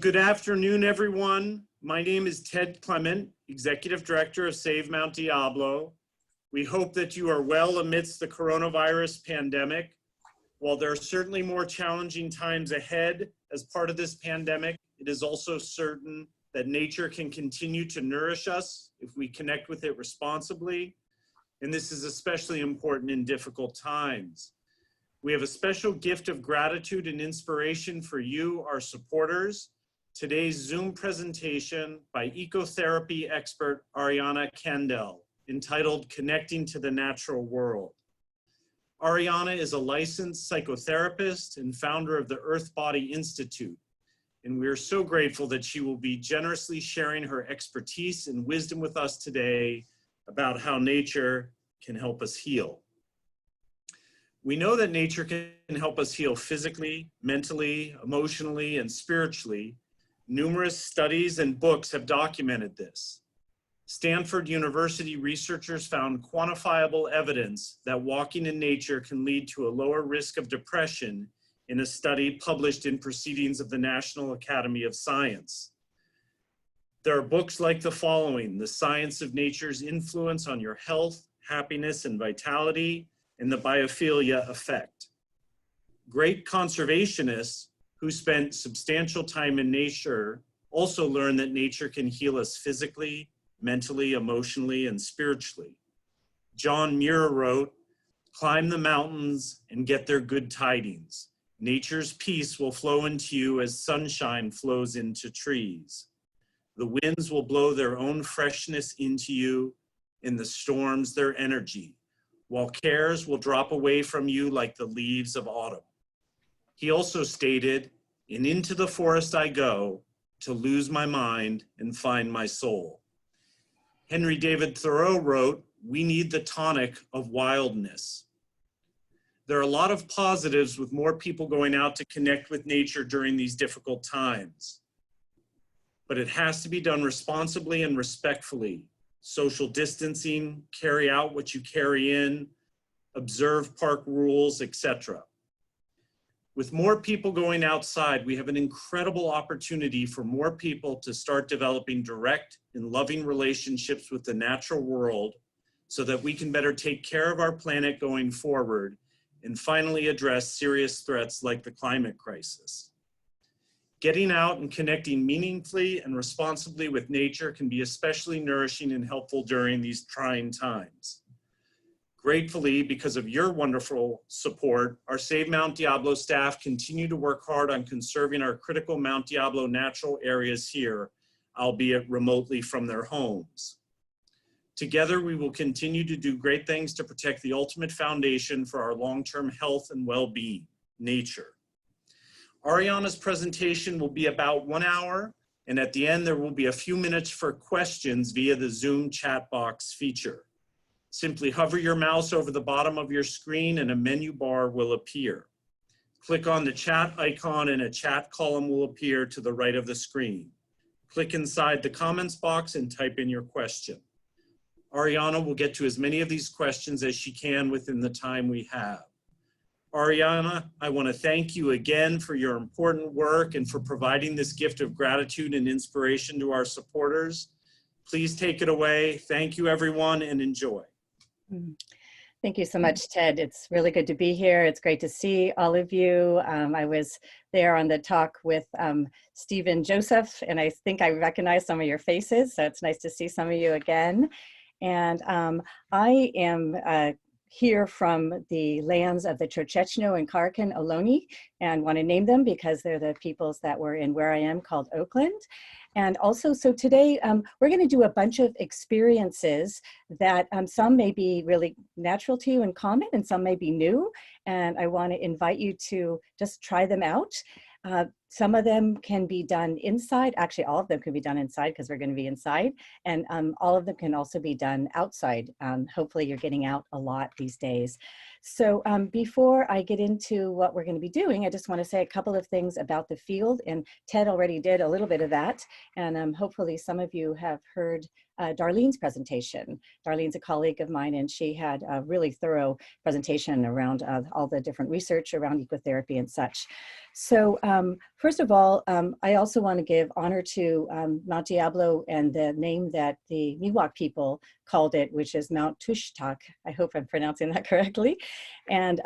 Good afternoon, everyone. My name is Ted Clement, Executive Director of Save Mount Diablo. We hope that you are well amidst the coronavirus pandemic. While there are certainly more challenging times ahead as part of this pandemic, it is also certain that nature can continue to nourish us if we connect with it responsibly. And this is especially important in difficult times. We have a special gift of gratitude and inspiration for you, our supporters. Today's Zoom presentation by ecotherapy expert Ariana Candell, entitled Connecting to the Natural World. Ariana is a licensed psychotherapist and founder of the Earth Body Institute, and we are so grateful that she will be generously sharing her expertise and wisdom with us today about how nature can help us heal. We know that nature can help us heal physically, mentally, emotionally, and spiritually. Numerous studies and books have documented this. Stanford University researchers found quantifiable evidence that walking in nature can lead to a lower risk of depression in a study published in Proceedings of the National Academy of Science. There are books like the following: The Science of Nature's Influence on Your Health, Happiness, and Vitality, and the Biophilia Effect. Great conservationists who spent substantial time in nature also learned that nature can heal us physically, mentally, emotionally, and spiritually. John Muir wrote, "Climb the mountains and get their good tidings. Nature's peace will flow into you as sunshine flows into trees. The winds will blow their own freshness into you, and the storms their energy, while cares will drop away from you like the leaves of autumn." He also stated, "And into the forest I go to lose my mind and find my soul." Henry David Thoreau wrote, "We need the tonic of wildness." There are a lot of positives with more people going out to connect with nature during these difficult times. But it has to be done responsibly and respectfully. Social distancing, carry out what you carry in, observe park rules, etc. With more people going outside, we have an incredible opportunity for more people to start developing direct and loving relationships with the natural world so that we can better take care of our planet going forward and finally address serious threats like the climate crisis. Getting out and connecting meaningfully and responsibly with nature can be especially nourishing and helpful during these trying times. Gratefully, because of your wonderful support, our Save Mount Diablo staff continue to work hard on conserving our critical Mount Diablo natural areas here, albeit remotely from their homes. Together, we will continue to do great things to protect the ultimate foundation for our long-term health and well-being, nature. Ariana's presentation will be about 1 hour, and at the end, there will be a few minutes for questions via the Zoom chat box feature. Simply hover your mouse over the bottom of your screen and a menu bar will appear. Click on the chat icon and a chat column will appear to the right of the screen. Click inside the comments box and type in your question. Ariana will get to as many of these questions as she can within the time we have. Ariana, I want to thank you again for your important work and for providing this gift of gratitude and inspiration to our supporters. Please take it away. Thank you, everyone, and enjoy. Thank you so much, Ted. It's really good to be here. It's great to see all of you. I was there on the talk with Stephen Joseph, and I think I recognize some of your faces, so it's nice to see some of you again. And I am here from the lands of the Churchechno and Karakin Ohlone, and want to name them because they're the peoples that were in where I am called Oakland. And also, so today we're going to do a bunch of experiences that some may be really natural to you and common, and some may be new. And I want to invite you to just try them out. Some of them can be done inside. Actually, all of them can be done inside because we're going to be inside. And all of them can also be done outside. Hopefully you're getting out a lot these days. So before I get into what we're going to be doing, I just want to say a couple of things about the field, and Ted already did a little bit of that, and hopefully some of you have heard Darlene's presentation. Darlene's a colleague of mine, and she had a really thorough presentation around all the different research around ecotherapy and such. So first of all, I also want to give honor to Mount Diablo and the name that the Miwok people called it, which is Mount Tushtak. I hope I'm pronouncing that correctly. And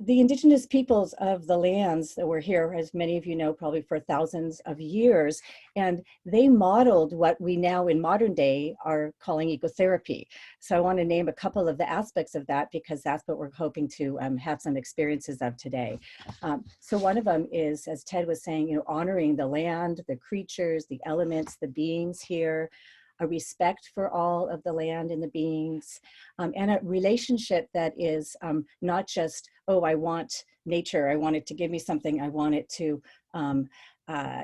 the indigenous peoples of the lands that were here, as many of you know, probably for thousands of years, and they modeled what we now in modern day are calling ecotherapy. So I want to name a couple of the aspects of that because that's what we're hoping to have some experiences of today. So one of them is, as Ted was saying, you know, honoring the land, the creatures, the elements, the beings here, a respect for all of the land and the beings, and a relationship that is not just, oh, I want nature, I want it to give me something, I want it to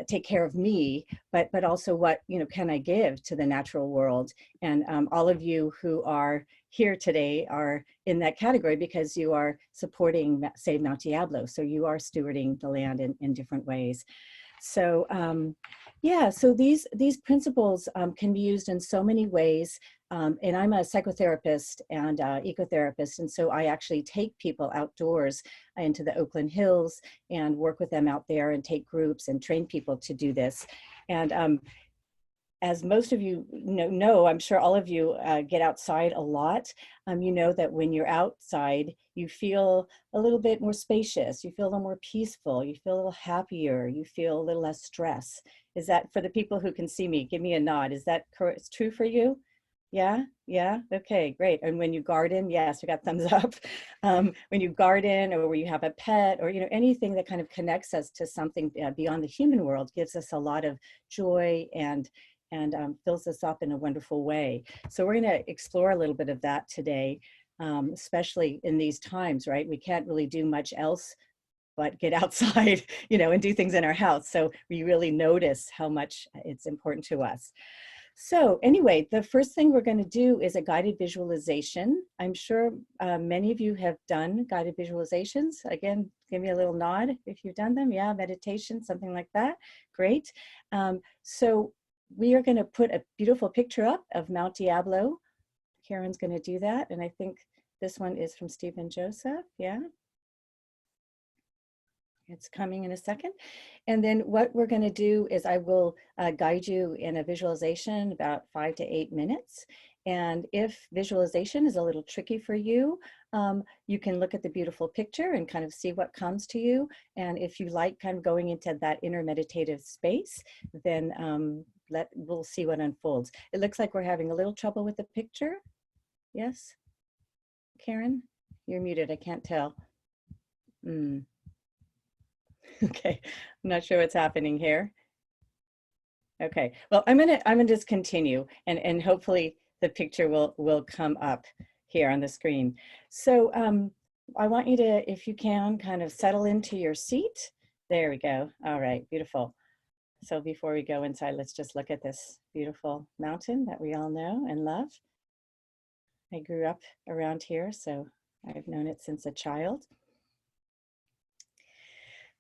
take care of me, but also what, you know, can I give to the natural world? And all of you who are here today are in that category because you are supporting Save Mount Diablo. So you are stewarding the land in different ways. So yeah, so these principles can be used in so many ways. And I'm a psychotherapist and ecotherapist. And so I actually take people outdoors into the Oakland Hills and work with them out there and take groups and train people to do this. And as most of you know, I'm sure all of you get outside a lot. You know that when you're outside, you feel a little bit more spacious, you feel a little more peaceful, you feel a little happier, you feel a little less stress. Is that, for the people who can see me, give me a nod. Is that true for you? Yeah, yeah, okay, great. And when you garden, yes, we got thumbs up. When you garden or where you have a pet or, you know, anything that kind of connects us to something beyond the human world gives us a lot of joy and fills us up in a wonderful way. So we're going to explore a little bit of that today, especially in these times, right? We can't really do much else but get outside, you know, and do things in our house. So we really notice how much it's important to us. So anyway, the first thing we're going to do is a guided visualization. I'm sure many of you have done guided visualizations. Again, give me a little nod if you've done them. Yeah, meditation, something like that. Great. So we are going to put a beautiful picture up of Mount Diablo. Karen's going to do that. And I think this one is from Stephen Joseph. Yeah. It's coming in a second. And then what we're going to do is I will guide you in a visualization about 5 to 8 minutes. And if visualization is a little tricky for you, you can look at the beautiful picture and kind of see what comes to you. And if you like kind of going into that inner meditative space, then we'll see what unfolds. It looks like we're having a little trouble with the picture. Yes? Karen, you're muted. I can't tell. Okay, I'm not sure what's happening here. Okay, well, I'm gonna just continue and hopefully the picture will come up here on the screen. So I want you to, if you can, kind of settle into your seat. There we go. All right, beautiful. So before we go inside, let's just look at this beautiful mountain that we all know and love. I grew up around here, so I've known it since a child.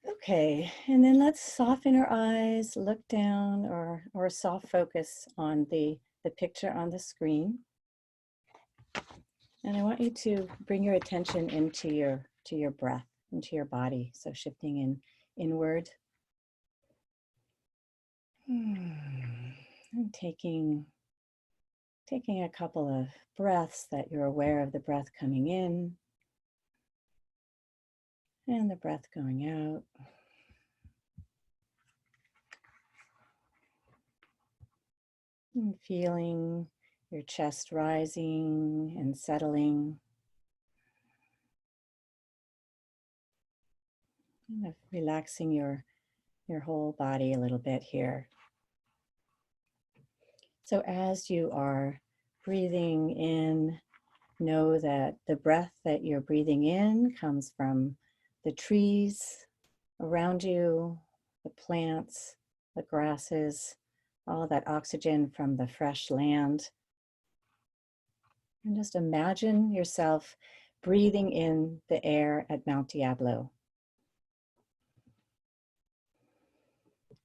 Okay, and then let's soften our eyes, look down or soft focus on the picture on the screen. And I want you to bring your attention into your breath, into your body. So shifting inward. And taking a couple of breaths that you're aware of the breath coming in and the breath going out. And feeling your chest rising and settling. Kind of relaxing your whole body a little bit here. So as you are breathing in, know that the breath that you're breathing in comes from the trees around you, the plants, the grasses, all that oxygen from the fresh land. And just imagine yourself breathing in the air at Mount Diablo.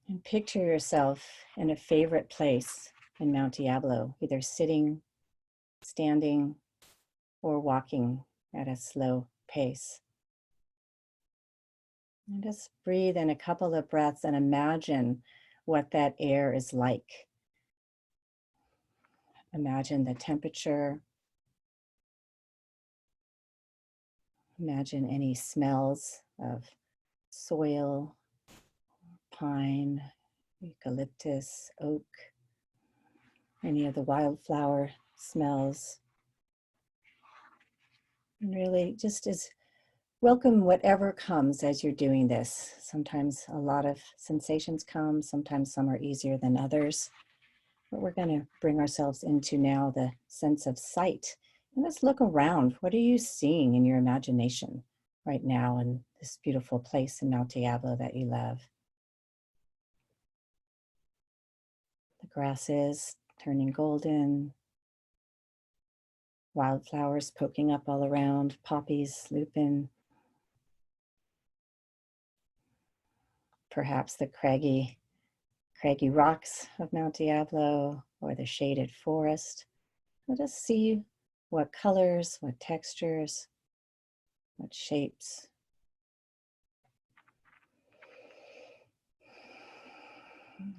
And picture yourself in a favorite place in Mount Diablo, either sitting, standing, or walking at a slow pace. And just breathe in a couple of breaths and imagine what that air is like. Imagine the temperature. Imagine any smells of soil, pine, eucalyptus, oak, any of the wildflower smells. And really just welcome whatever comes as you're doing this. Sometimes a lot of sensations come, sometimes some are easier than others. But we're going to bring ourselves into now the sense of sight. And let's look around. What are you seeing in your imagination right now in this beautiful place in Mount Diablo that you love? The grasses turning golden, wildflowers poking up all around, poppies, lupin. Perhaps the craggy rocks of Mount Diablo or the shaded forest. Let us see what colors, what textures, what shapes.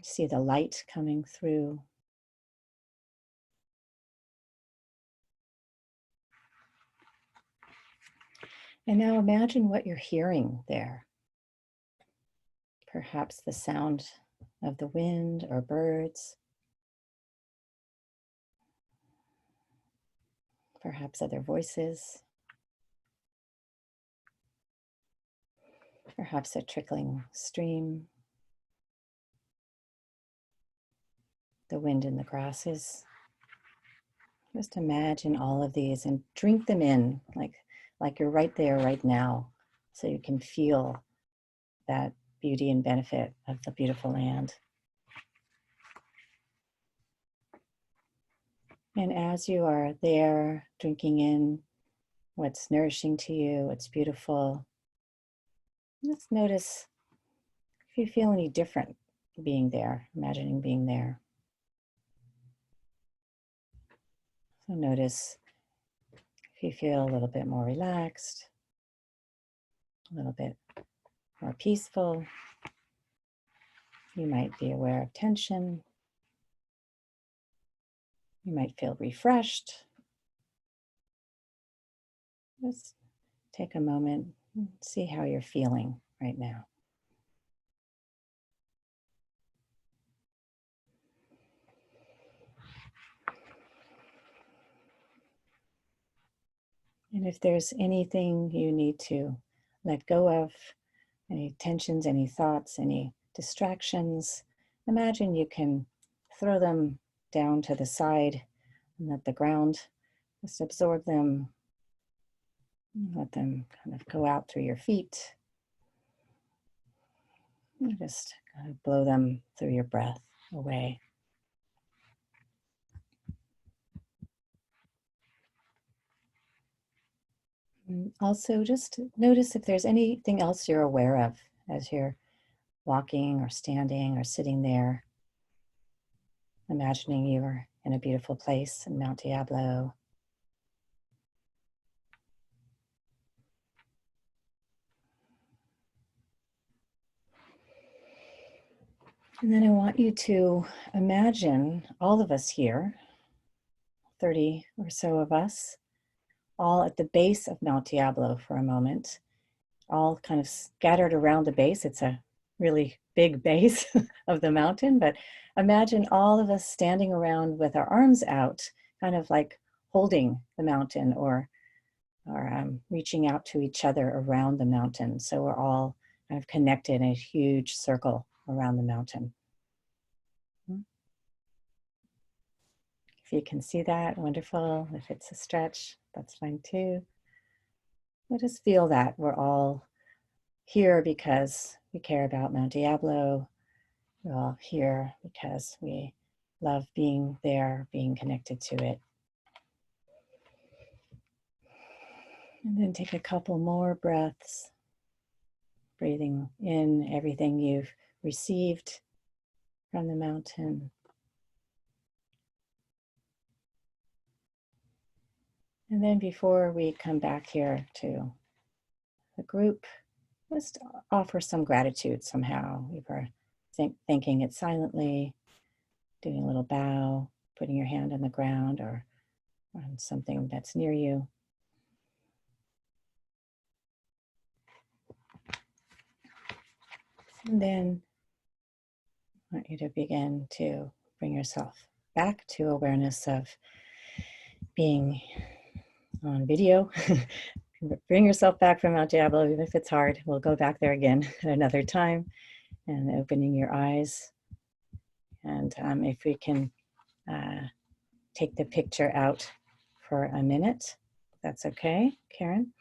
See the light coming through. And now imagine what you're hearing there. Perhaps the sound of the wind or birds. Perhaps other voices. Perhaps a trickling stream. The wind in the grasses. Just imagine all of these and drink them in like you're right there right now, so you can feel that beauty and benefit of the beautiful land. And as you are there drinking in what's nourishing to you, what's beautiful, let's notice if you feel any different being there, imagining being there. So notice if you feel a little bit more relaxed, a little bit more peaceful. You might be aware of tension. You might feel refreshed. Just take a moment and see how you're feeling right now. And if there's anything you need to let go of, any tensions, any thoughts, any distractions, imagine you can throw them down to the side and let the ground just absorb them. Let them kind of go out through your feet. And just kind of blow them through your breath away. And also just notice if there's anything else you're aware of as you're walking or standing or sitting there, imagining you are in a beautiful place in Mount Diablo. And then I want you to imagine all of us here, 30 or so of us, all at the base of Mount Diablo for a moment, all kind of scattered around the base. It's a really big base of the mountain, but imagine all of us standing around with our arms out, kind of like holding the mountain or reaching out to each other around the mountain. So we're all kind of connected in a huge circle around the mountain. If you can see that, wonderful. If it's a stretch, that's fine too. We'll just feel that we're all here because we care about Mount Diablo. We're all here because we love being there, being connected to it. And then take a couple more breaths, breathing in everything you've received from the mountain. And then before we come back here to the group, just offer some gratitude somehow. Either thanking it silently, doing a little bow, putting your hand on the ground or on something that's near you. And then I want you to begin to bring yourself back to awareness of being on video. Bring yourself back from Mount Diablo, even if it's hard. We'll go back there again at another time, and opening your eyes. And if we can take the picture out for a minute, that's okay, Karen.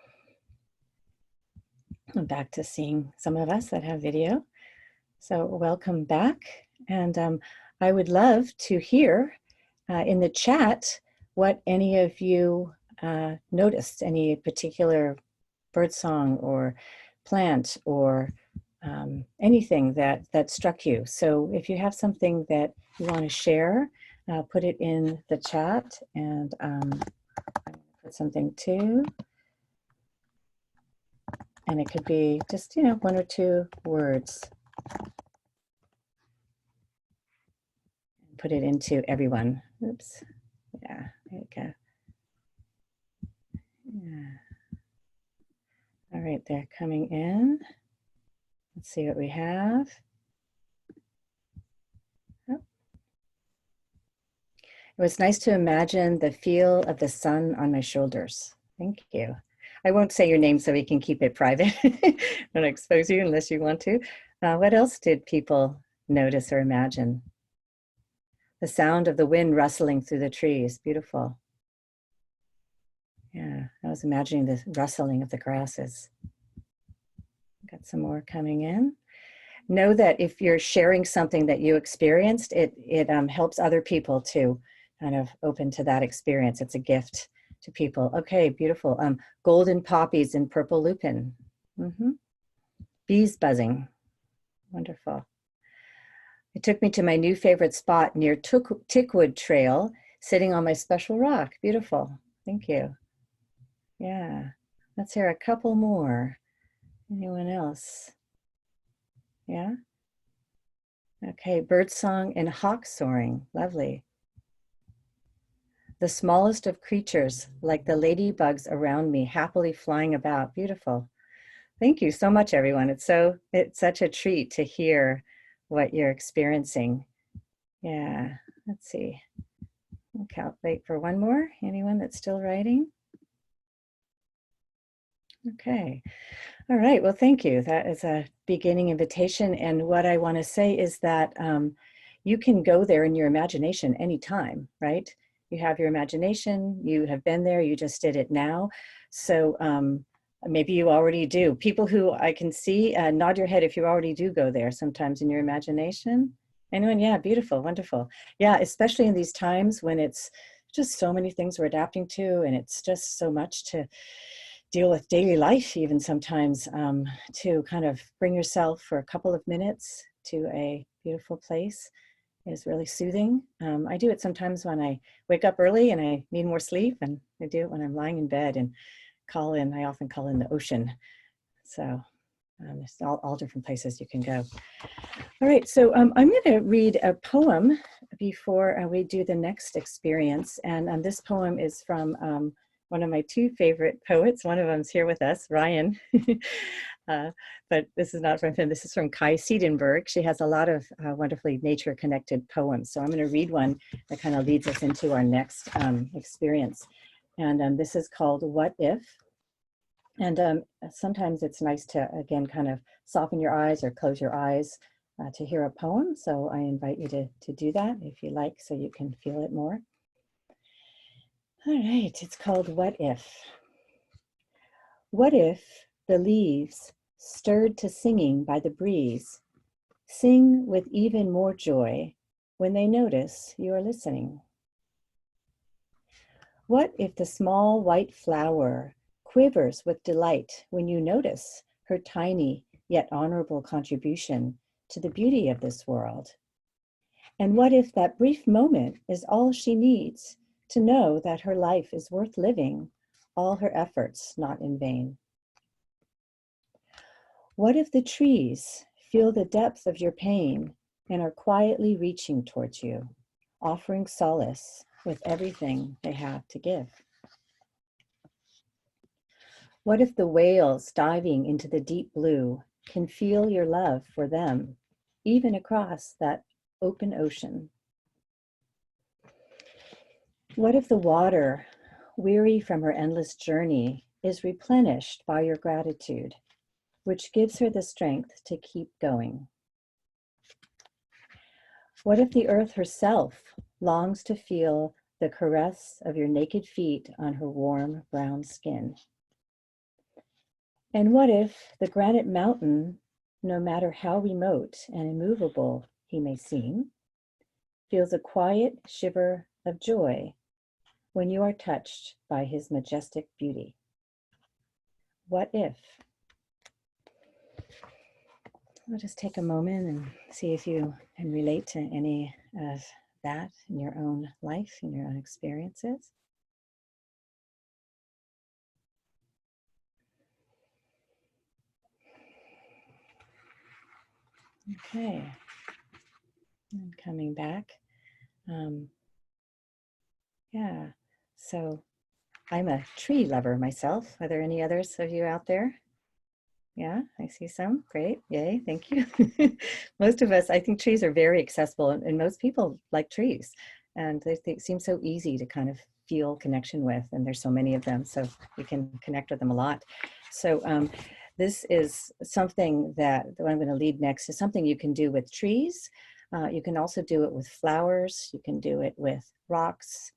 I'm back to seeing some of us that have video. So welcome back. And I would love to hear in the chat what any of you noticed, any particular birdsong or plant or anything that struck you. So if you have something that you want to share, put it in the chat, and I'm going to put something too. And it could be just, one or two words. Put it into everyone. Oops. Yeah, there you go. Yeah. All right, they're coming in. Let's see what we have. Oh. It was nice to imagine the feel of the sun on my shoulders. Thank you. I won't say your name so we can keep it private. Don't expose you unless you want to. What else did people notice or imagine? The sound of the wind rustling through the trees, beautiful. Yeah, I was imagining the rustling of the grasses. Got some more coming in. Know that if you're sharing something that you experienced, it helps other people to kind of open to that experience. It's a gift to people. Okay, beautiful. Golden poppies and purple lupin. Bees buzzing. Wonderful. It took me to my new favorite spot near Tickwood Trail, sitting on my special rock. Beautiful. Thank you. Yeah. Let's hear a couple more. Anyone else? Yeah? Okay, birdsong and hawk soaring. Lovely. The smallest of creatures, like the ladybugs around me, happily flying about. Beautiful. Thank you so much, everyone. It's such a treat to hear what you're experiencing. Yeah, let's see. I'll wait for one more. Anyone that's still writing? Okay. All right. Well, thank you. That is a beginning invitation. And what I want to say is that you can go there in your imagination anytime, right? You have your imagination, you have been there, you just did it now. So maybe you already do. People who I can see, nod your head if you already do go there sometimes in your imagination. Anyone? Yeah, beautiful, wonderful. Yeah, especially in these times when it's just so many things we're adapting to, and it's just so much to deal with daily life even sometimes, to kind of bring yourself for a couple of minutes to a beautiful place is really soothing. I do it sometimes when I wake up early and I need more sleep, and I do it when I'm lying in bed and I often call in the ocean. So there's all different places you can go. All right, so I'm going to read a poem before we do the next experience. And this poem is from one of my two favorite poets. One of them's here with us, Ryan. But this is not from him. This is from Kai Siedenberg. She has a lot of wonderfully nature-connected poems. So I'm going to read one that kind of leads us into our next experience. And this is called What If? And sometimes it's nice to, again, kind of soften your eyes or close your eyes to hear a poem. So I invite you to do that if you like, so you can feel it more. All right, it's called What If? What if the leaves, stirred to singing by the breeze, sing with even more joy when they notice you are listening? What if the small white flower quivers with delight when you notice her tiny yet honorable contribution to the beauty of this world? And what if that brief moment is all she needs to know that her life is worth living, all her efforts not in vain? What if the trees feel the depth of your pain and are quietly reaching towards you, offering solace with everything they have to give? What if the whales diving into the deep blue can feel your love for them, even across that open ocean? What if the water, weary from her endless journey, is replenished by your gratitude, which gives her the strength to keep going? What if the earth herself longs to feel the caress of your naked feet on her warm brown skin? And what if the granite mountain, no matter how remote and immovable he may seem, feels a quiet shiver of joy when you are touched by his majestic beauty? What if? I'll just take a moment and see if you can relate to any of that in your own life, in your own experiences. Okay, and coming back. Yeah, so I'm a tree lover myself. Are there any others of you out there? Yeah, I see some. Great. Yay. Thank you. Most of us, I think trees are very accessible, and most people like trees. And they seem so easy to kind of feel connection with. And there's so many of them, so you can connect with them a lot. So this is something that what I'm going to lead next is something you can do with trees. You can also do it with flowers. You can do it with rocks,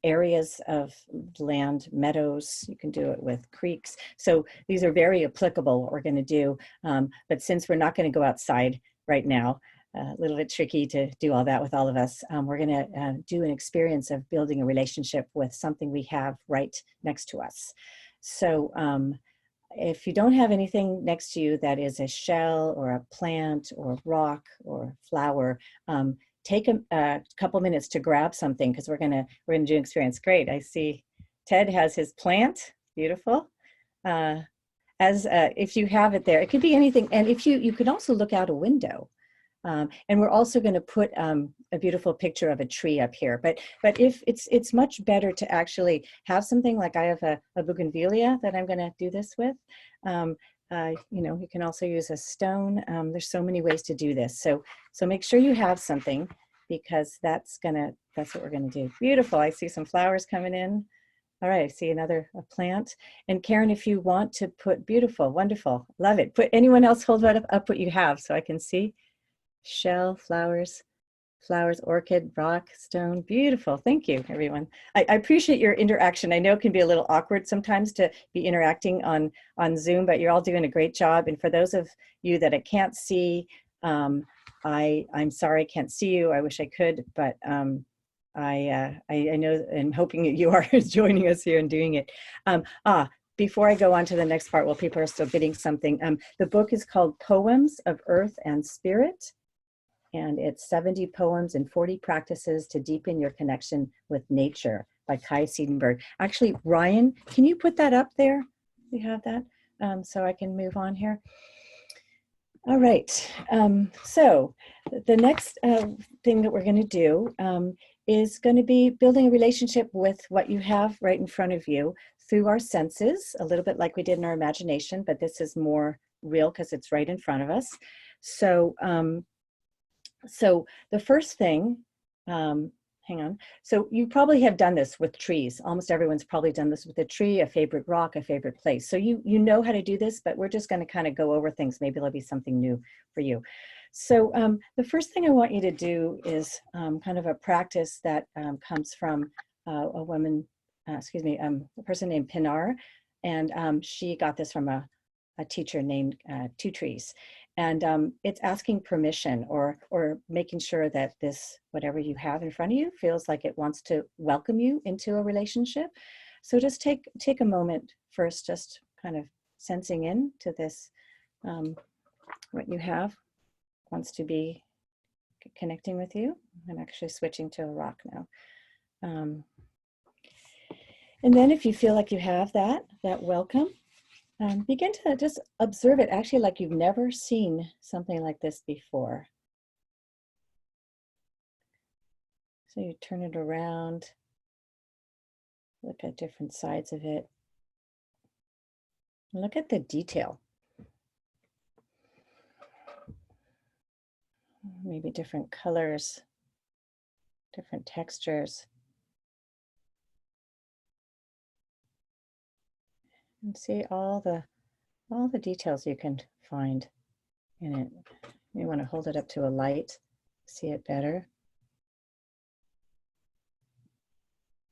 areas of land, meadows. You can do it with creeks. So these are very applicable, what we're going to do. But since we're not going to go outside right now, a little bit tricky to do all that with all of us, we're going to do an experience of building a relationship with something we have right next to us. So if you don't have anything next to you that is a shell or a plant or rock or flower, take a couple minutes to grab something, because we're gonna do an experience. Great, I see Ted has his plant. Beautiful. If you have it there, it could be anything. And if you can also look out a window. And we're also going to put a beautiful picture of a tree up here. But if it's much better to actually have something like I have a bougainvillea that I'm going to do this with. You can also use a stone. There's so many ways to do this. So make sure you have something, because that's what we're gonna do. Beautiful. I see some flowers coming in. All right, I see a plant. And Karen, if you want to put beautiful, wonderful, love it. Put anyone else hold up what you have so I can see. Shell, flowers, orchid, rock, stone. Beautiful. Thank you, everyone. I appreciate your interaction. I know it can be a little awkward sometimes to be interacting on Zoom, but you're all doing a great job. And for those of you that I can't see, I'm sorry I can't see you. I wish I could, but I know and hoping that you are joining us here and doing it. Before I go on to the next part, while people are still getting something, the book is called Poems of Earth and Spirit. And it's 70 poems and 40 practices to deepen your connection with nature by Kai Siedenberg. Actually, Ryan, can you put that up there? You have that? So I can move on here. All right. So the next thing that we're going to do is going to be building a relationship with what you have right in front of you through our senses, a little bit like we did in our imagination, but this is more real because it's right in front of us. So so the first thing, hang on. So you probably have done this with trees. Almost everyone's probably done this with a tree, a favorite rock, a favorite place. So you know how to do this, but we're just going to kind of go over things. Maybe there'll be something new for you. So the first thing I want you to do is kind of a practice that comes from a woman, a person named Pinar. And she got this from a teacher named Two Trees. And it's asking permission or making sure that this, whatever you have in front of you, feels like it wants to welcome you into a relationship. So just take a moment first, just kind of sensing in to this, what you have wants to be connecting with you. I'm actually switching to a rock now. And then if you feel like you have that welcome, begin to just observe it actually like you've never seen something like this before. So you turn it around, look at different sides of it. Look at the detail. Maybe different colors, different textures. And see all the details you can find in it. You want to hold it up to a light, see it better.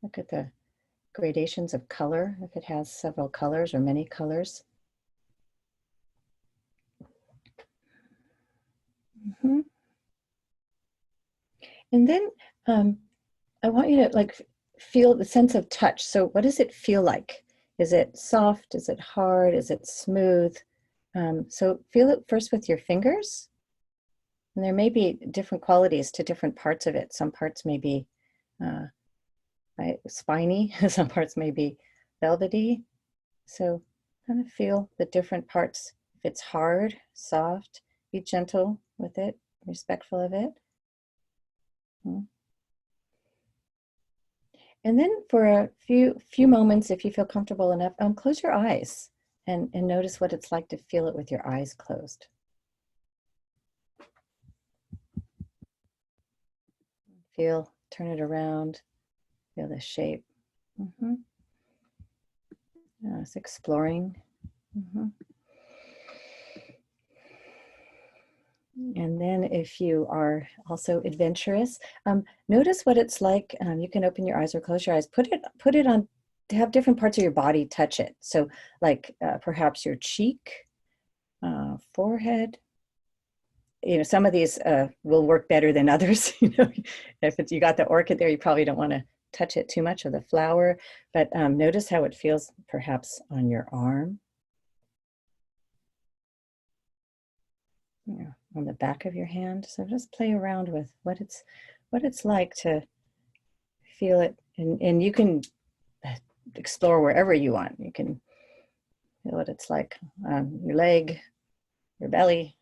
Look at the gradations of color, if it has several colors or many colors. Mm-hmm. And then I want you to like feel the sense of touch. So what does it feel like? Is it soft? Is it hard? Is it smooth? So feel it first with your fingers. And there may be different qualities to different parts of it. Some parts may be spiny, some parts may be velvety. So kind of feel the different parts. If it's hard, soft, be gentle with it, respectful of it. And then for a few moments, if you feel comfortable enough, close your eyes and notice what it's like to feel it with your eyes closed. Turn it around, feel the shape. It's exploring. And then if you are also adventurous, notice what it's like. You can open your eyes or close your eyes. Put it on, to have different parts of your body touch it. So like perhaps your cheek, forehead. You know, some of these will work better than others. You know, if you got the orchid there, you probably don't want to touch it too much, of the flower. But notice how it feels perhaps on your arm. Yeah, on the back of your hand. So just play around with what it's like to feel it, and you can explore wherever you want. You can feel what it's like on your leg, your belly.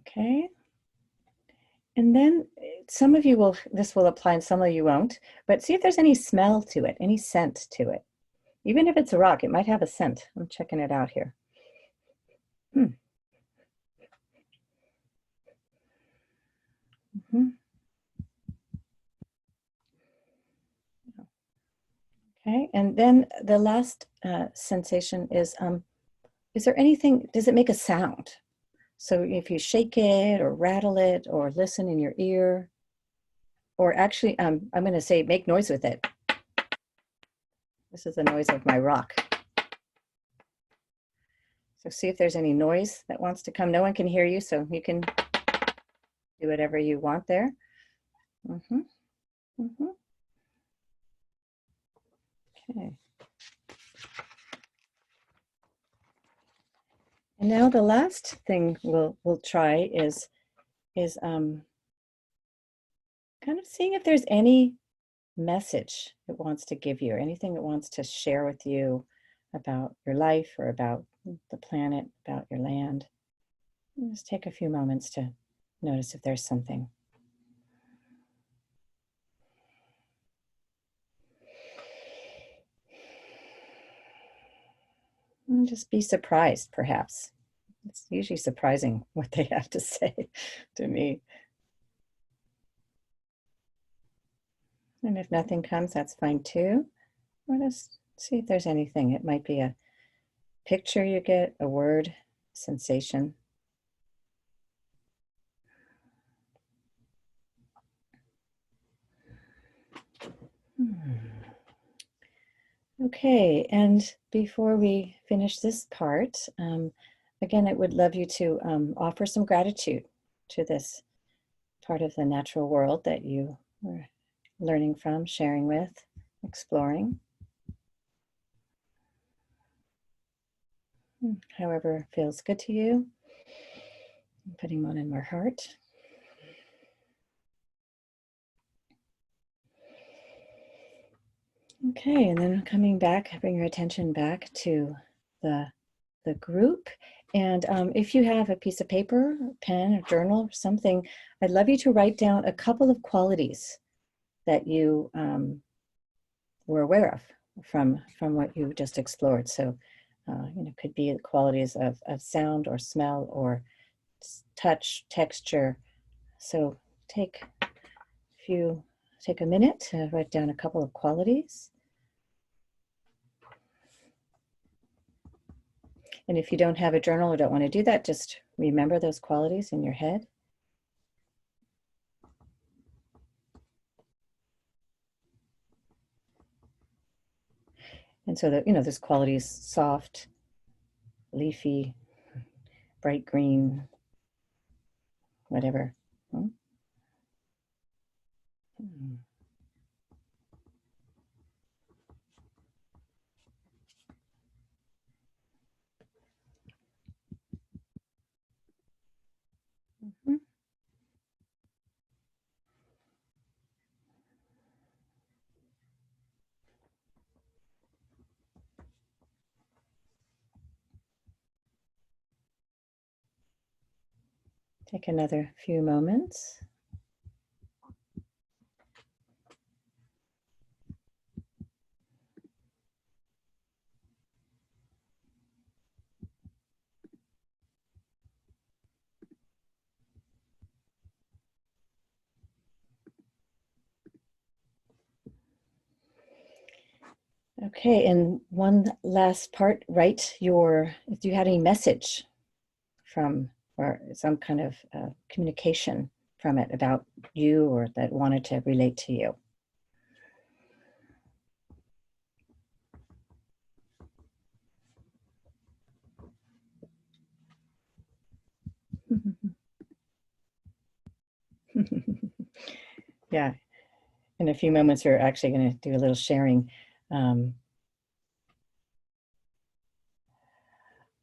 Okay. And then some of you this will apply and some of you won't, but see if there's any smell to it, any scent to it. Even if it's a rock, it might have a scent. I'm checking it out here. Okay, and then the last sensation is there anything, does it make a sound? So if you shake it or rattle it or listen in your ear, or actually, I'm going to say make noise with it. This is the noise of my rock. So see if there's any noise that wants to come. No one can hear you, so you can do whatever you want there. Okay. And now the last thing we'll try is kind of seeing if there's any message it wants to give you, or anything it wants to share with you about your life or about the planet, about your land. And just take a few moments to notice if there's something. And just be surprised, perhaps. It's usually surprising what they have to say to me. And if nothing comes, that's fine too. Or just see if there's anything. It might be a picture you get, a word, sensation. Okay, and before we finish this part, again, I would love you to offer some gratitude to this part of the natural world that you were learning from, sharing with, exploring. However feels good to you. I'm putting one in my heart. Okay, and then coming back, bring your attention back to the group. And if you have a piece of paper, pen, or journal, or something, I'd love you to write down a couple of qualities that you were aware of from what you just explored. So, could be qualities of sound or smell or touch, texture. So take a minute to write down a couple of qualities. And if you don't have a journal or don't want to do that, just remember those qualities in your head. And so that, this qualities: soft, leafy, bright green, whatever. Mm-hmm. Take another few moments. Okay, and one last part, write if you had any message from, or some kind of communication from it about you, or that wanted to relate to you. Yeah, in a few moments, we're actually going to do a little sharing.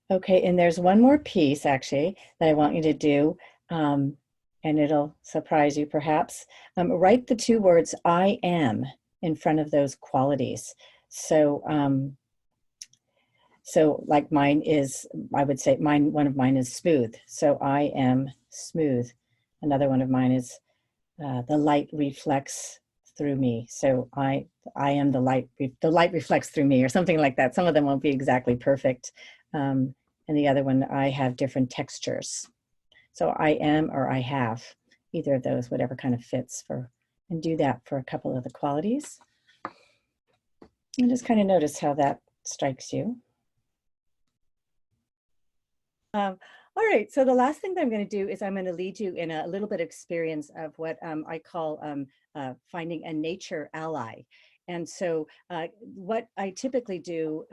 Okay, and there's one more piece actually that I want you to do, and it'll surprise you perhaps. Write the two words "I am" in front of those qualities. So, so like mine is, I would say one of mine is smooth. So I am smooth. Another one of mine is the light reflects through me. So I am the light reflects through me, or something like that. Some of them won't be exactly perfect. And the other one, I have different textures. So I am or I have, either of those, whatever kind of fits and do that for a couple of the qualities. And just kind of notice how that strikes you. All right, so the last thing that I'm going to do is I'm going to lead you in a little bit of experience of what I call finding a nature ally. And so what I typically do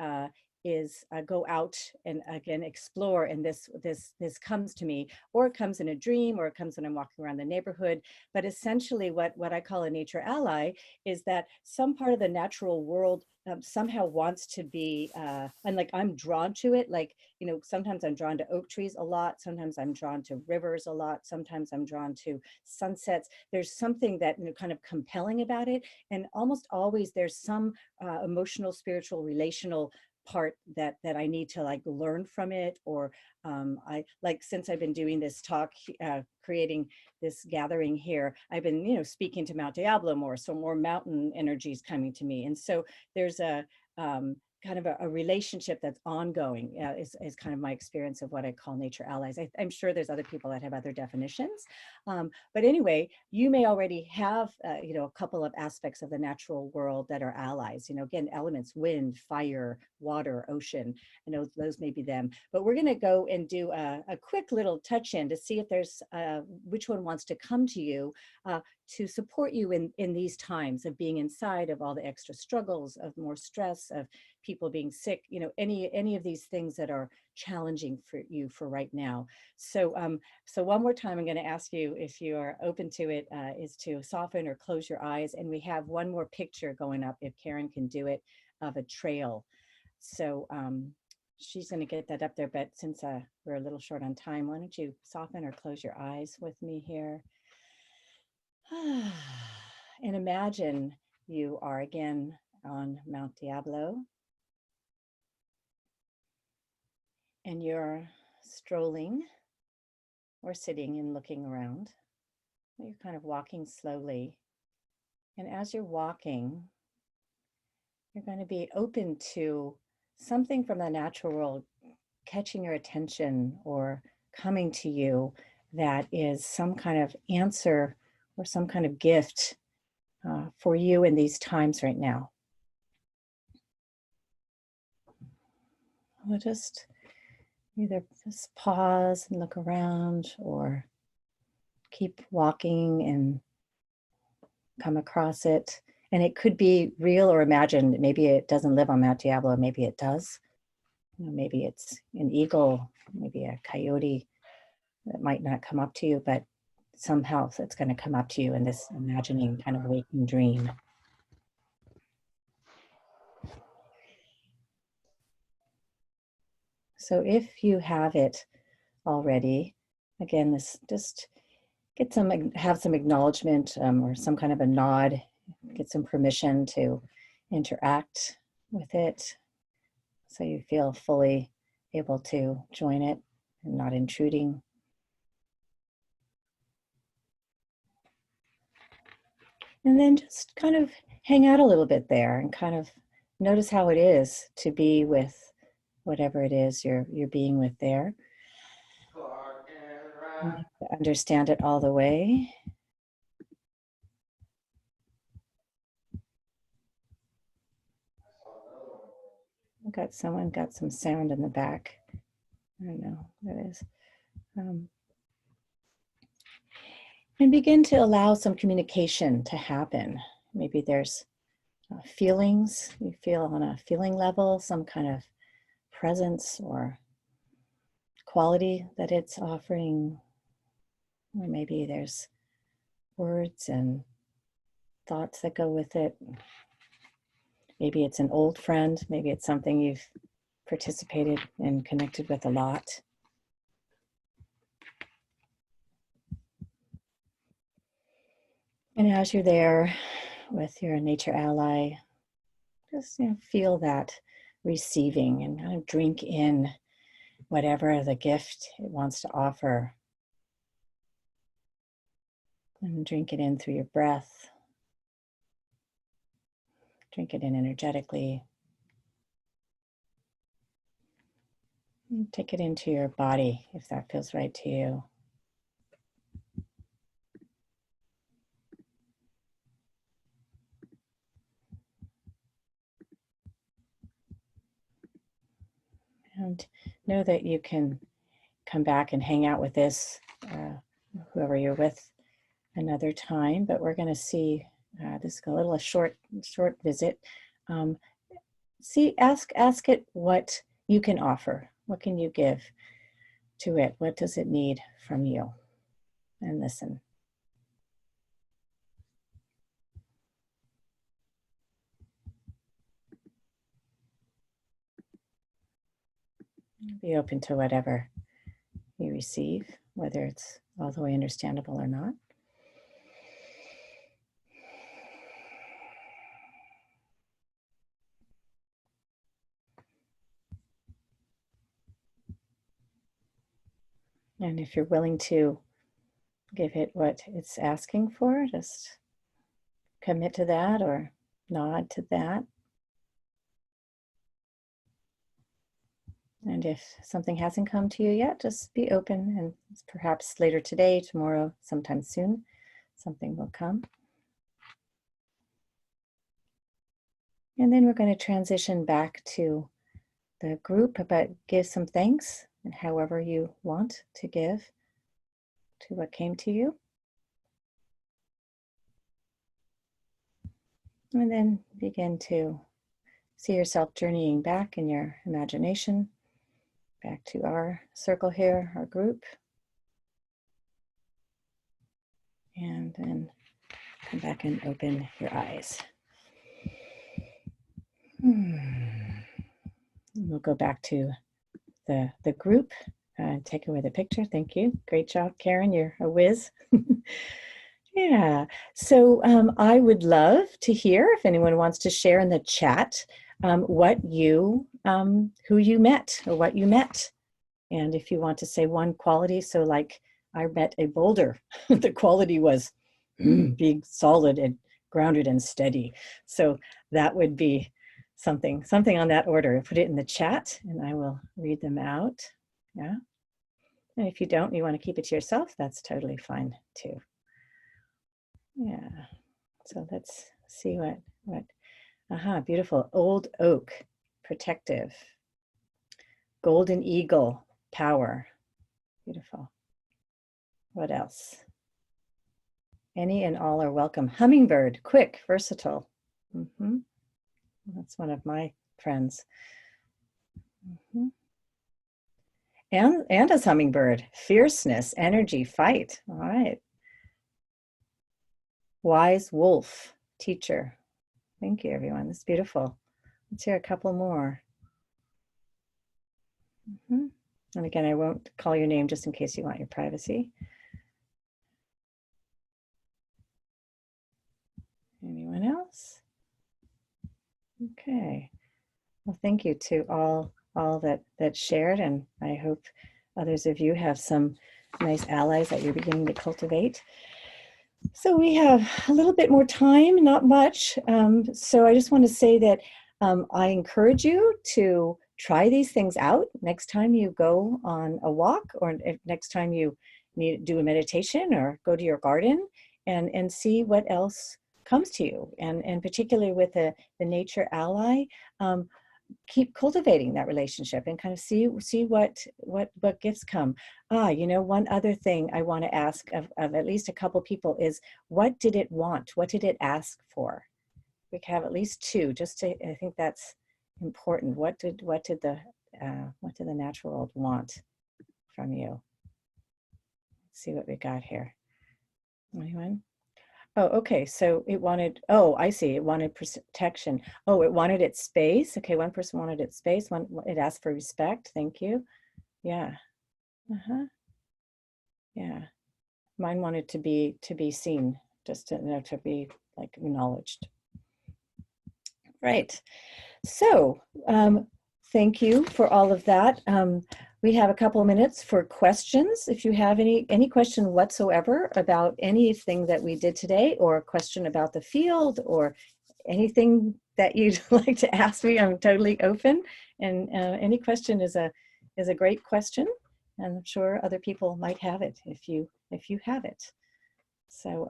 is go out and again explore, and this comes to me, or it comes in a dream, or it comes when I'm walking around the neighborhood. But essentially what I call a nature ally is that some part of the natural world somehow wants to be, and like I'm drawn to it. Like, sometimes I'm drawn to oak trees a lot. Sometimes I'm drawn to rivers a lot. Sometimes I'm drawn to sunsets. There's something that kind of compelling about it. And almost always there's some emotional, spiritual, relational part that I need to like learn from it, or I like, since I've been doing this talk, creating this gathering here, I've been speaking to Mount Diablo more, so more mountain energies coming to me. And so there's a kind of a relationship that's ongoing, is kind of my experience of what I call nature allies. I'm sure there's other people that have other definitions. But anyway, you may already have, a couple of aspects of the natural world that are allies, again, elements: wind, fire, water, ocean. I know those may be them, but we're going to go and do a quick little touch in to see if there's which one wants to come to you. to support you in these times of being inside, of all the extra struggles, of more stress, of people being sick, you know, any of these things that are challenging for you for right now. So so one more time, I'm going to ask you, if you are open to it, is to soften or close your eyes. And we have one more picture going up, if Karen can do it, of a trail. So she's going to get that up there, but since we're a little short on time, why don't you soften or close your eyes with me here? And imagine you are again on Mount Diablo, and you're strolling or sitting and looking around. You're kind of walking slowly. And as you're walking, you're going to be open to something from the natural world catching your attention or coming to you that is some kind of answer or some kind of gift for you in these times right now. We'll just either just pause and look around, or keep walking and come across it. And it could be real or imagined. Maybe it doesn't live on Mount Diablo, maybe it does. You know, maybe it's an eagle, maybe a coyote that might not come up to you, but somehow it's going to come up to you in this imagining kind of waking dream. So if you have it already, again, this just have some acknowledgement or some kind of a nod, get some permission to interact with it, so you feel fully able to join it and not intruding. And then just kind of hang out a little bit there and kind of notice how it is to be with whatever it is you're being with there. Understand it all the way. Someone got some sound in the back. I don't know what that is. And begin to allow some communication to happen. Maybe there's feelings, you feel on a feeling level, some kind of presence or quality that it's offering. Or maybe there's words and thoughts that go with it. Maybe it's an old friend, maybe it's something you've participated and connected with a lot. And as you're there with your nature ally, just feel that receiving and kind of drink in whatever the gift it wants to offer. And drink it in through your breath. Drink it in energetically. And take it into your body if that feels right to you. And know that you can come back and hang out with this, whoever you're with, another time. But we're going to see this is a little short visit. Ask it what you can offer. What can you give to it? What does it need from you? And listen. Be open to whatever you receive, whether it's all the way understandable or not. And if you're willing to give it what it's asking for, just commit to that or nod to that. And if something hasn't come to you yet, just be open, and perhaps later today, tomorrow, sometime soon, something will come. And then we're going to transition back to the group, but give some thanks, and however you want to give to what came to you. And then begin to see yourself journeying back in your imagination, back to our circle here, our group. And then come back and open your eyes. We'll go back to the group. Take away the picture. Thank you. Great job, Karen. You're a whiz. Yeah. So I would love to hear if anyone wants to share in the chat what you, who you met or what you met. And if you want to say one quality, so like I met a boulder, the quality was being solid and grounded and steady. So that would be something on that order. Put it in the chat and I will read them out. Yeah. And if you don't, you want to keep it to yourself, that's totally fine too. Yeah. So let's see what, beautiful. Old oak, protective. Golden eagle, power. Beautiful. What else? Any and all are welcome. Hummingbird, quick, versatile. That's one of my friends. And as hummingbird, fierceness, energy, fight. All right. Wise wolf, teacher. Thank you, everyone. That's beautiful. Let's hear a couple more. And again, I won't call your name just in case you want your privacy. Anyone else? Okay. Well, thank you to all that shared, and I hope others of you have some nice allies that you're beginning to cultivate. So we have a little bit more time, not much. So I just want to say that I encourage you to try these things out next time you go on a walk, or next time you need to do a meditation or go to your garden, and see what else comes to you. And particularly with the nature ally, keep cultivating that relationship and kind of see what gifts come. One other thing I want to ask of at least a couple people is, what did it want? What did it ask for? We can have at least two, just to, I think that's important. What did the natural world want from you? Let's see what we got here. Anyone? Oh, okay. So it wanted, I see. It wanted protection. Oh, it wanted its space. Okay, one person wanted its space. It asked for respect. Thank you. Yeah. Yeah. Mine wanted to be seen, just to be like acknowledged. Right. So thank you for all of that. We have a couple of minutes for questions. If you have any question whatsoever about anything that we did today, or a question about the field, or anything that you'd like to ask me, I'm totally open. And any question is a great question. And I'm sure other people might have it if you have it. So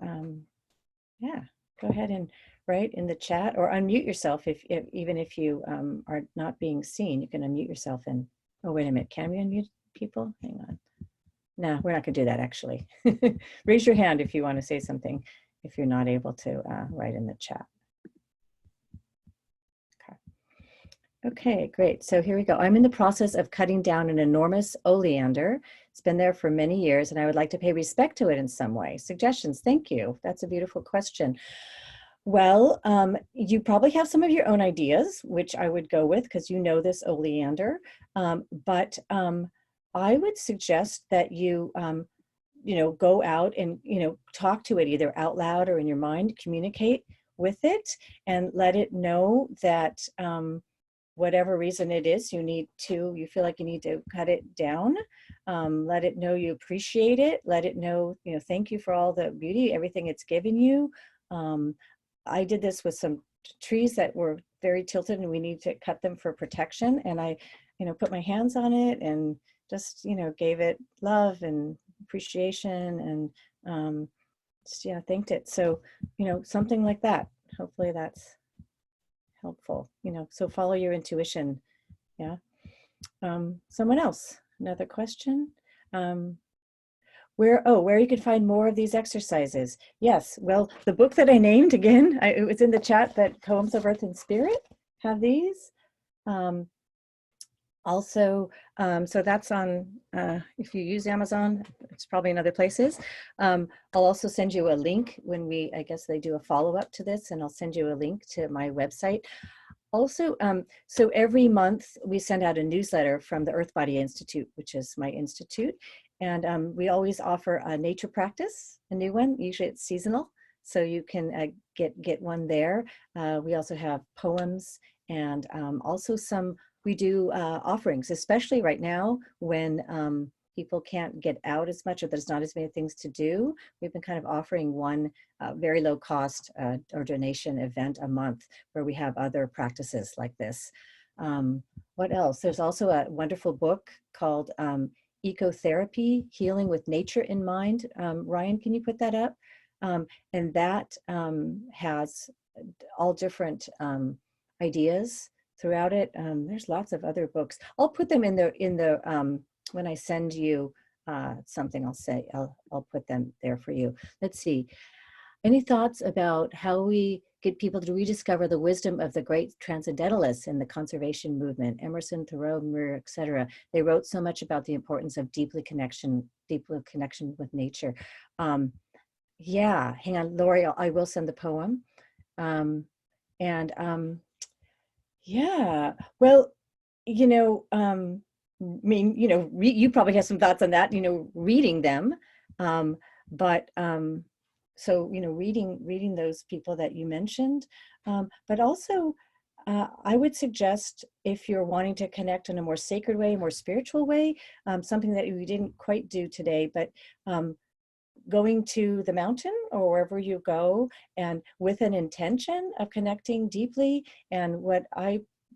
yeah, go ahead and write in the chat, or unmute yourself even if you are not being seen. You can unmute yourself and, oh, wait a minute, can we unmute people? Hang on. No, we're not gonna do that actually. Raise your hand if you want to say something, if you're not able to write in the chat. Okay, great. So here we go. I'm in the process of cutting down an enormous oleander. It's been there for many years, and I would like to pay respect to it in some way. Suggestions? Thank you. That's a beautiful question. Well, you probably have some of your own ideas, which I would go with because you know this oleander. But I would suggest that you, go out and, talk to it either out loud or in your mind, communicate with it and let it know that whatever reason it is, you feel like you need to cut it down. Let it know you appreciate it. Let it know, thank you for all the beauty, everything it's given you. I did this with some trees that were very tilted and we need to cut them for protection. And I, put my hands on it and just, gave it love and appreciation and just, thanked it. So, something like that. Hopefully that's helpful, so follow your intuition. Yeah. Someone else, another question. where you can find more of these exercises. Yes, well, the book that I named, again, it was in the chat, that Poems of Earth and Spirit have these. Also, so that's on, if you use Amazon, it's probably in other places. I'll also send you a link when I guess they do a follow-up to this, and I'll send you a link to my website. Also, so every month we send out a newsletter from the Earth Body Institute, which is my institute. And we always offer a nature practice, a new one. Usually it's seasonal, so you can get one there. We also have poems, and also we do offerings, especially right now when people can't get out as much, or there's not as many things to do. We've been kind of offering one very low cost or donation event a month where we have other practices like this. What else? There's also a wonderful book called Ecotherapy, Healing with Nature in Mind. Ryan, can you put that up? And that has all different ideas throughout it. There's lots of other books. I'll put them in the when I send you something, I'll put them there for you. Let's see. Any thoughts about how we get people to rediscover the wisdom of the great transcendentalists in the conservation movement, Emerson, Thoreau, Muir, etc.? They wrote so much about the importance of deeply connection with nature. Yeah, hang on, Lori, I will send the poem. Yeah, well, I mean, you probably have some thoughts on that, reading them. So, reading those people that you mentioned, but also I would suggest, if you're wanting to connect in a more sacred way, a more spiritual way, something that we didn't quite do today, but going to the mountain or wherever you go, and with an intention of connecting deeply. And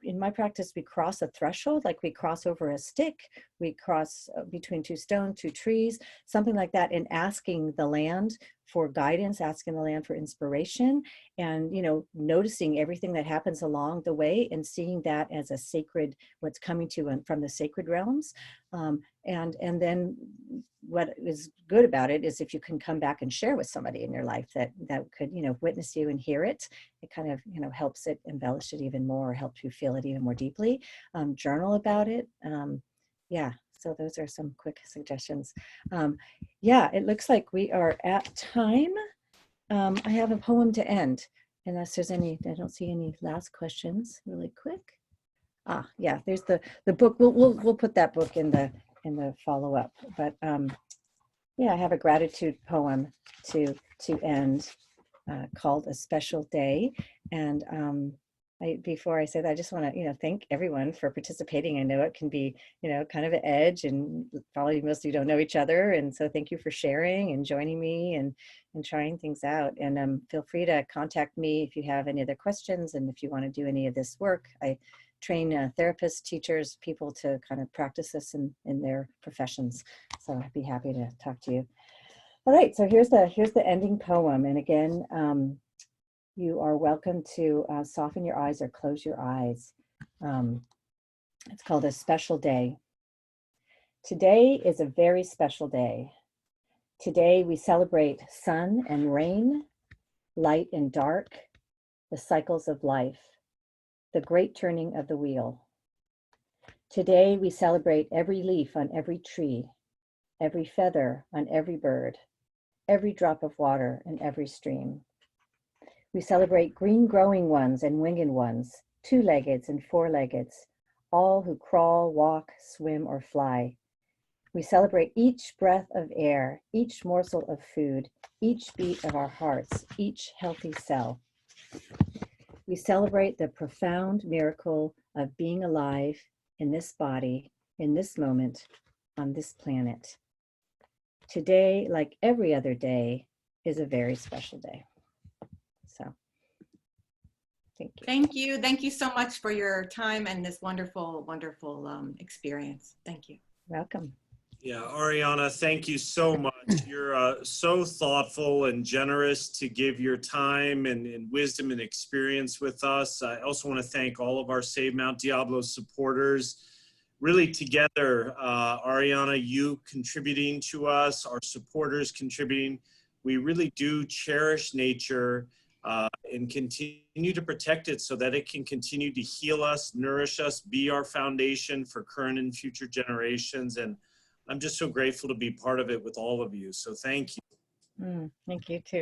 in my practice, we cross a threshold, like we cross over a stick, we cross between two stones, two trees, something like that, and asking the land for guidance, asking the land for inspiration, and noticing everything that happens along the way, and seeing that as a sacred, what's coming to and from the sacred realms. And then what is good about it is if you can come back and share with somebody in your life that could witness you and hear it, it kind of helps it embellish it even more, helps you feel it even more deeply. Journal about it. Yeah, so those are some quick suggestions. Yeah, it looks like we are at time. I have a poem to end, unless there's any. I don't see any last questions. Really quick. Yeah, there's the book. We'll put that book in the follow-up. But yeah, I have a gratitude poem to end, called A Special Day. And before I say that, I just want to thank everyone for participating. I know it can be kind of an edge, and probably most of you don't know each other, and so thank you for sharing and joining me and trying things out. And feel free to contact me if you have any other questions, and if you want to do any of this work. I train therapists, teachers, people to kind of practice this in their professions. So I'd be happy to talk to you. All right, so here's the ending poem. And again, you are welcome to soften your eyes or close your eyes. It's called A Special Day. Today is a very special day. Today we celebrate sun and rain, light and dark, the cycles of life, the great turning of the wheel. Today we celebrate every leaf on every tree, every feather on every bird, every drop of water in every stream. We celebrate green growing ones and winged ones, two-leggeds and four-leggeds, all who crawl, walk, swim, or fly. We celebrate each breath of air, each morsel of food, each beat of our hearts, each healthy cell. We celebrate the profound miracle of being alive in this body, in this moment, on this planet. Today, like every other day, is a very special day. So, thank you. Thank you. Thank you so much for your time and this wonderful, wonderful experience. Thank you. Welcome. Yeah, Ariana, thank you so much. You're so thoughtful and generous to give your time and wisdom and experience with us. I also want to thank all of our Save Mount Diablo supporters. really together, Ariana, you contributing to us, our supporters contributing, we really do cherish nature and continue to protect it so that it can continue to heal us, nourish us, be our foundation for current and future generations. And I'm just so grateful to be part of it with all of you. So thank you. Thank you too.